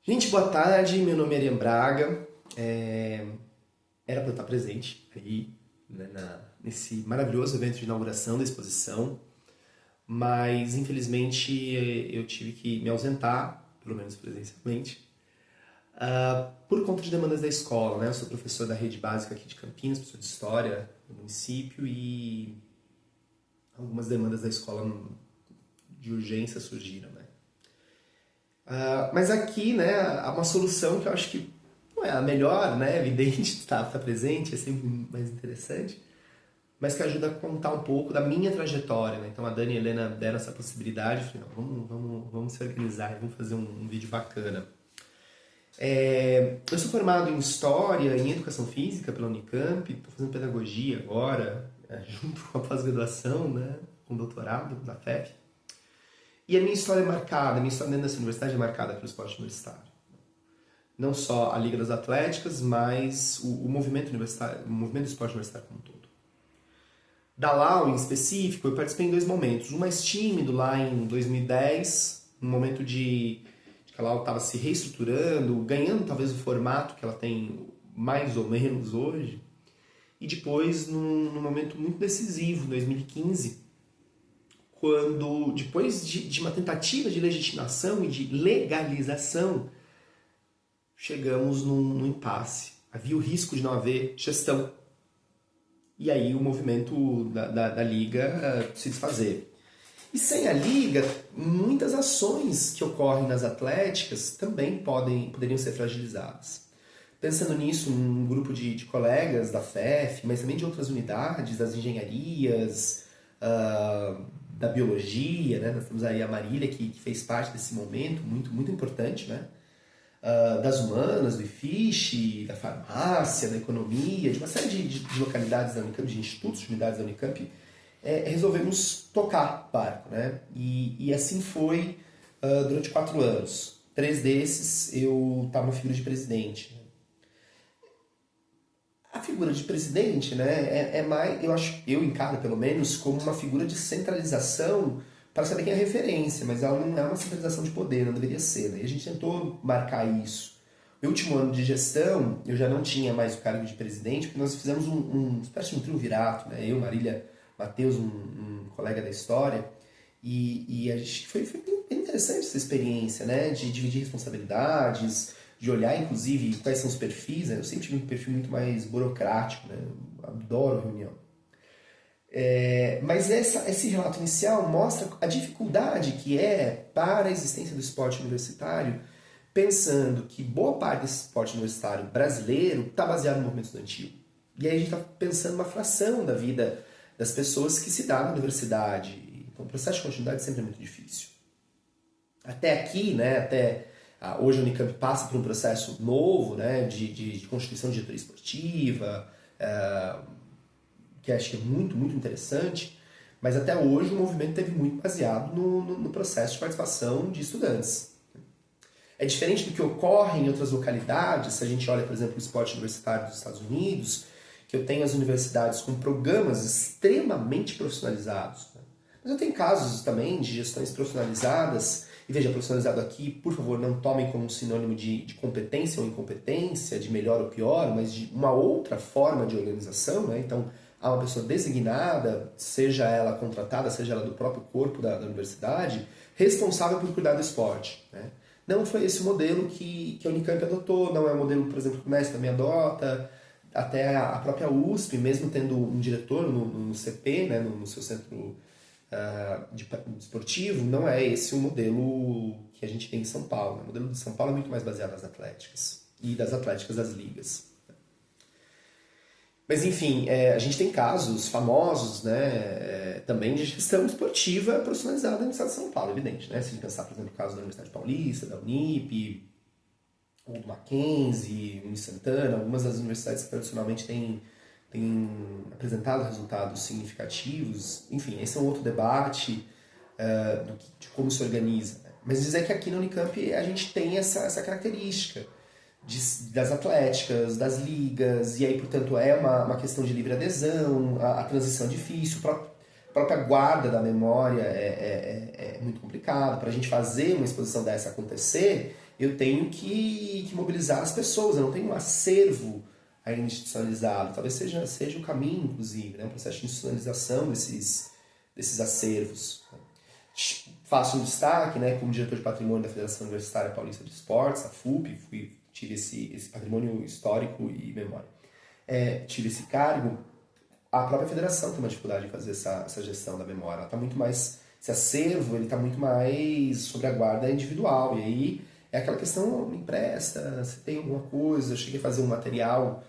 Gente, boa tarde. Meu nome é Ariane Braga. Era para eu estar presente aí, né, nesse maravilhoso evento de inauguração da exposição, mas infelizmente eu tive que me ausentar, pelo menos presencialmente, por conta de demandas da escola, né? Eu sou professor da rede básica aqui de Campinas, professor de História do município, e algumas demandas da escola de urgência surgiram, né? Mas aqui, né, há uma solução que eu acho que não é a melhor, né, evidente, estar presente, é sempre mais interessante, mas que ajuda a contar um pouco da minha trajetória, né? Então a Dani e a Helena deram essa possibilidade, eu falei, não, vamos se organizar, vamos fazer um vídeo bacana. Eu sou formado em História e em Educação Física pela Unicamp, estou fazendo Pedagogia agora, junto com a pós-graduação, né, com doutorado da FEF. E a minha história é marcada, a minha história dentro dessa universidade é marcada pelo esporte universitário. Não só a Liga das Atléticas, mas o movimento universitário, o movimento do esporte universitário como um todo. Da Lau, em específico, eu participei em dois momentos. Um mais tímido, lá em 2010, um momento de que a Lau estava se reestruturando, ganhando talvez o formato que ela tem mais ou menos hoje. E depois, num momento muito decisivo, em 2015, quando, depois de uma tentativa de legitimação e de legalização, chegamos num impasse. Havia o risco de não haver gestão. E aí o movimento da Liga se desfazer. E sem a Liga, muitas ações que ocorrem nas atléticas também poderiam ser fragilizadas. Pensando nisso, um grupo de colegas da FEF, mas também de outras unidades, das engenharias, da biologia, né? Nós temos aí a Marília, que fez parte desse momento, muito, muito importante, né? Das humanas, do IFISH, da farmácia, da economia, de uma série de localidades da Unicamp, de institutos, de unidades da Unicamp, resolvemos tocar barco, né? E assim foi durante 4 anos. 3 desses eu estava na figura de presidente. A figura de presidente, né, é mais, eu encaro pelo menos como uma figura de centralização para saber quem é a referência, mas ela não é uma centralização de poder, não deveria ser, né? E a gente tentou marcar isso. No último ano de gestão, eu já não tinha mais o cargo de presidente, porque nós fizemos uma espécie de um triunvirato, né? Eu, Marília, Matheus, um colega da história, e a gente foi bem interessante essa experiência, né? De dividir responsabilidades, de olhar, inclusive, quais são os perfis, né? Eu sempre tive um perfil muito mais burocrático, né? Eu adoro reunião. Mas esse relato inicial mostra a dificuldade que é para a existência do esporte universitário, pensando que boa parte desse esporte universitário brasileiro está baseado no movimento estudantil. E aí a gente está pensando uma fração da vida das pessoas que se dá na universidade. Então o processo de continuidade sempre é muito difícil. Até aqui, né, hoje a Unicamp passa por um processo novo, né, de constituição de diretoria esportiva, que acho que é muito, muito interessante, mas até hoje o movimento teve muito baseado no processo de participação de estudantes. É diferente do que ocorre em outras localidades, se a gente olha, por exemplo, o esporte universitário dos Estados Unidos, que eu tenho as universidades com programas extremamente profissionalizados. Né? Mas eu tenho casos também de gestões profissionalizadas, e veja, profissionalizado aqui, por favor, não tomem como um sinônimo de competência ou incompetência, de melhor ou pior, mas de uma outra forma de organização, né? Então, há uma pessoa designada, seja ela contratada, seja ela do próprio corpo da universidade, responsável por cuidar do esporte. Né? Não foi esse o modelo que a Unicamp adotou, não é o modelo, por exemplo, que o Mestre também adota, até a própria USP, mesmo tendo um diretor no CP, né, no seu centro esportivo, não é esse o modelo que a gente tem em São Paulo. Né? O modelo de São Paulo é muito mais baseado nas atléticas e das atléticas das ligas. Mas enfim, a gente tem casos famosos, né, também de gestão esportiva profissionalizada no estado de São Paulo, evidente. Né? Se a gente pensar, por exemplo, no caso da Universidade Paulista, da Unip, ou do Mackenzie, Uni Santana, algumas das universidades que tradicionalmente têm apresentado resultados significativos. Enfim, esse é um outro debate de como se organiza. Né? Mas dizer que aqui na Unicamp a gente tem essa característica das atléticas, das ligas, e aí, portanto, é uma questão de livre adesão, a transição é difícil, a própria guarda da memória é muito complicado. Para a gente fazer uma exposição dessa acontecer, eu tenho que mobilizar as pessoas, eu não tenho um acervo ainda institucionalizado. Talvez seja o caminho, inclusive, né? Um processo de institucionalização desses acervos. Faço um destaque, né, como diretor de patrimônio da Federação Universitária Paulista de Esportes, a FUP, tive esse patrimônio histórico e memória. Tive esse cargo. A própria federação tem uma dificuldade de fazer essa gestão da memória. Ela tá muito mais, esse acervo ele está muito mais sobre a guarda individual. E aí é aquela questão, me empresta, se tem alguma coisa. Eu cheguei a fazer um material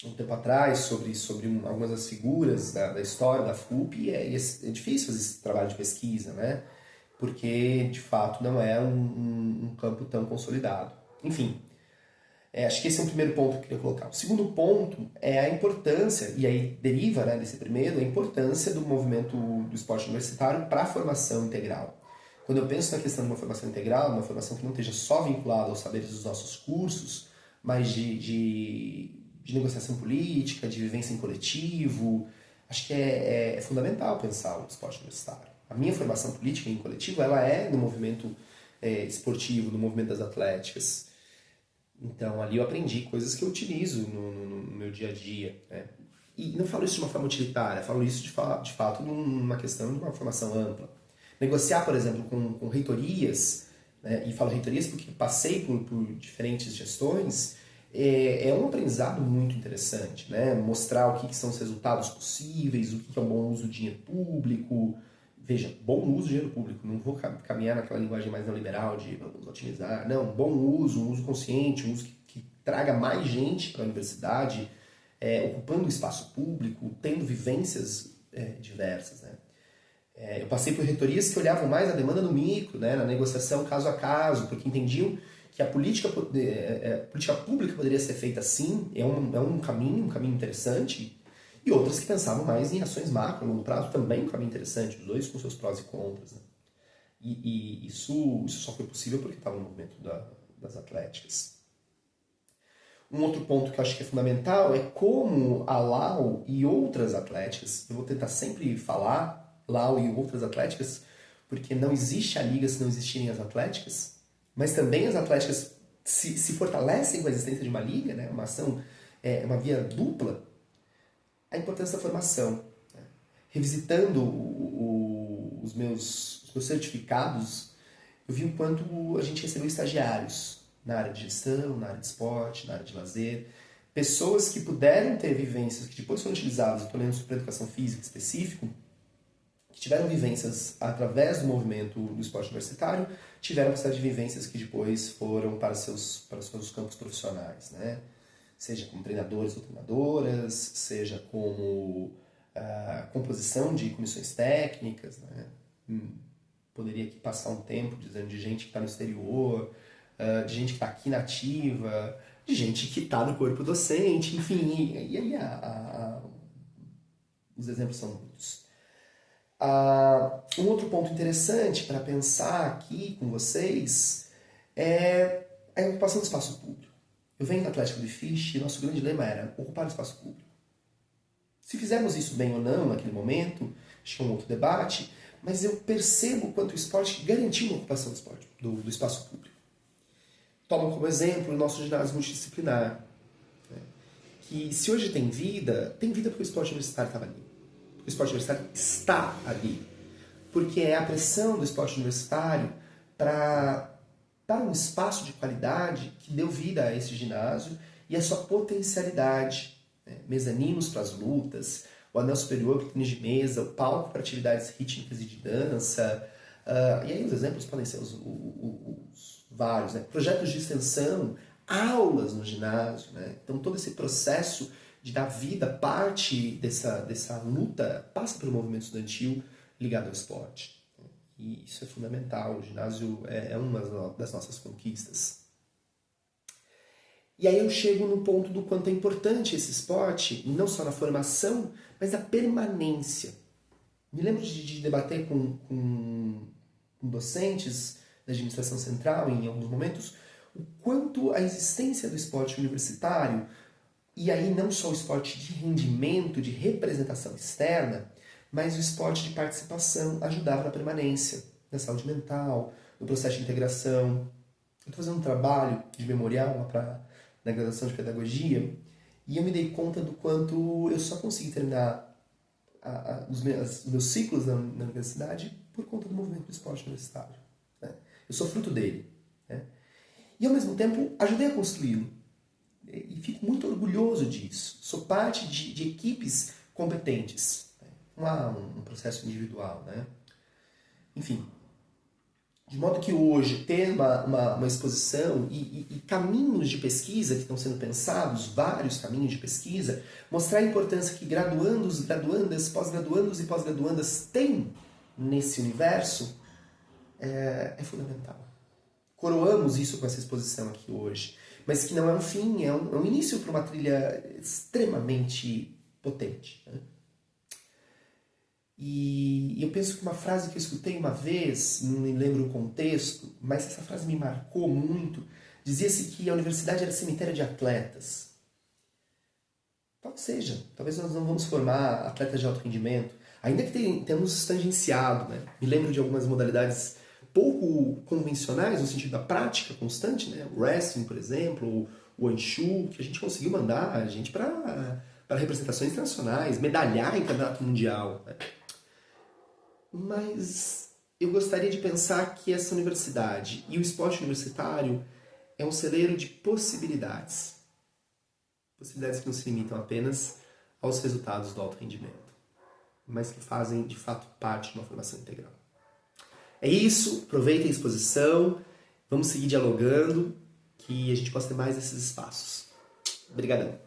um tempo atrás sobre algumas das figuras da história da FUP, e é difícil fazer esse trabalho de pesquisa, né? Porque, de fato, não é um campo tão consolidado. Enfim, acho que esse é o primeiro ponto que eu queria colocar. O segundo ponto é a importância, e aí deriva, né, desse primeiro, a importância do movimento do esporte universitário para a formação integral. Quando eu penso na questão de uma formação integral, uma formação que não esteja só vinculada aos saberes dos nossos cursos, mas de negociação política, de vivência em coletivo, acho que é fundamental pensar o esporte universitário. A minha formação política em coletivo, ela é no movimento esportivo, no movimento das atléticas. Então, ali eu aprendi coisas que eu utilizo no meu dia a dia, né? E não falo isso de uma forma utilitária, falo isso de fato numa questão de uma formação ampla. Negociar, por exemplo, com reitorias, né? E falo reitorias porque passei por diferentes gestões, é um aprendizado muito interessante, né? Mostrar o que são os resultados possíveis, o que é um bom uso do dinheiro público. Veja, bom uso do dinheiro público, não vou caminhar naquela linguagem mais neoliberal de vamos otimizar, não, bom uso, um uso consciente, um uso que traga mais gente para a universidade, ocupando o espaço público, tendo vivências diversas, né? Eu passei por reitorias que olhavam mais a demanda no micro, né, na negociação caso a caso, porque entendiam que a política pública poderia ser feita assim, é um caminho interessante, e outras que pensavam mais em ações macro, a longo prazo, também um caminho interessante, os dois com seus prós e contras, né? E isso só foi possível porque estava no movimento das atléticas. Um outro ponto que eu acho que é fundamental é como a LAU e outras atléticas, eu vou tentar sempre falar LAU e outras atléticas, porque não existe a liga se não existirem as atléticas, mas também as atléticas se fortalecem com a existência de uma liga, né? Uma ação, uma via dupla, a importância da formação. Né? Revisitando os meus certificados, eu vi o quanto a gente recebeu estagiários na área de gestão, na área de esporte, na área de lazer, pessoas que puderam ter vivências que depois foram utilizadas, eu estou lendo sobre educação física específico, que tiveram vivências através do movimento do esporte universitário, tiveram a possibilidade de vivências que depois foram para os seus campos profissionais, né? Seja como treinadores ou treinadoras, seja como composição de comissões técnicas, né? Poderia aqui passar um tempo dizendo de gente que está no exterior, de gente que está aqui na ativa, de gente que está no corpo docente, enfim, e aí os exemplos são muitos. Um outro ponto interessante para pensar aqui com vocês é a ocupação do espaço público. Eu venho da Atlético de Fiche e nosso grande lema era ocupar o espaço público. Se fizermos isso bem ou não naquele momento, acho que é um outro debate, mas eu percebo o quanto o esporte garantiu uma ocupação do espaço público. Tomo como exemplo o nosso ginásio multidisciplinar, né? Que se hoje tem vida porque o esporte universitário estava ali. O esporte universitário está ali. Porque é a pressão do esporte universitário para um espaço de qualidade que deu vida a esse ginásio e a sua potencialidade. Né? Mezaninos para as lutas, o anel superior para tênis de mesa, o palco para atividades rítmicas e de dança. E aí os exemplos podem ser os vários. Né? Projetos de extensão, aulas no ginásio. Né? Então todo esse processo de dar vida, parte dessa luta passa pelo movimento estudantil ligado ao esporte. E isso é fundamental, o ginásio é uma das nossas conquistas. E aí eu chego no ponto do quanto é importante esse esporte, não só na formação, mas na permanência. Me lembro de debater com docentes da administração central, em alguns momentos, o quanto a existência do esporte universitário, e aí não só o esporte de rendimento, de representação externa, mas o esporte de participação ajudava na permanência, na saúde mental, do processo de integração. Eu estou fazendo um trabalho de memorial lá na graduação de pedagogia e eu me dei conta do quanto eu só consegui terminar os meus ciclos na universidade por conta do movimento do esporte universitário. Né? Eu sou fruto dele. Né? E, ao mesmo tempo, ajudei a construí-lo. E fico muito orgulhoso disso. Sou parte de equipes competentes. Né? Não há um processo individual. Né? Enfim, de modo que hoje ter uma exposição e caminhos de pesquisa que estão sendo pensados, vários caminhos de pesquisa, mostrar a importância que graduandos, graduandas, pós-graduandos e pós-graduandas têm nesse universo é fundamental. Coroamos isso com essa exposição aqui hoje, mas que não é um fim, é um início para uma trilha extremamente potente. Né? E eu penso que uma frase que eu escutei uma vez, não me lembro o contexto, mas essa frase me marcou muito, dizia-se que a universidade era cemitério de atletas. Talvez seja, talvez nós não vamos formar atletas de alto rendimento, ainda que tenhamos tangenciado. Né? Me lembro de algumas modalidades pouco convencionais, no sentido da prática constante, né? O wrestling, por exemplo, o Wushu, que a gente conseguiu mandar a gente para representações internacionais, medalhar em campeonato mundial. Né? Mas eu gostaria de pensar que essa universidade e o esporte universitário é um celeiro de possibilidades. Possibilidades que não se limitam apenas aos resultados do alto rendimento, mas que fazem, de fato, parte de uma formação integral. É isso, aproveitem a exposição, vamos seguir dialogando, que a gente possa ter mais esses espaços. Obrigadão.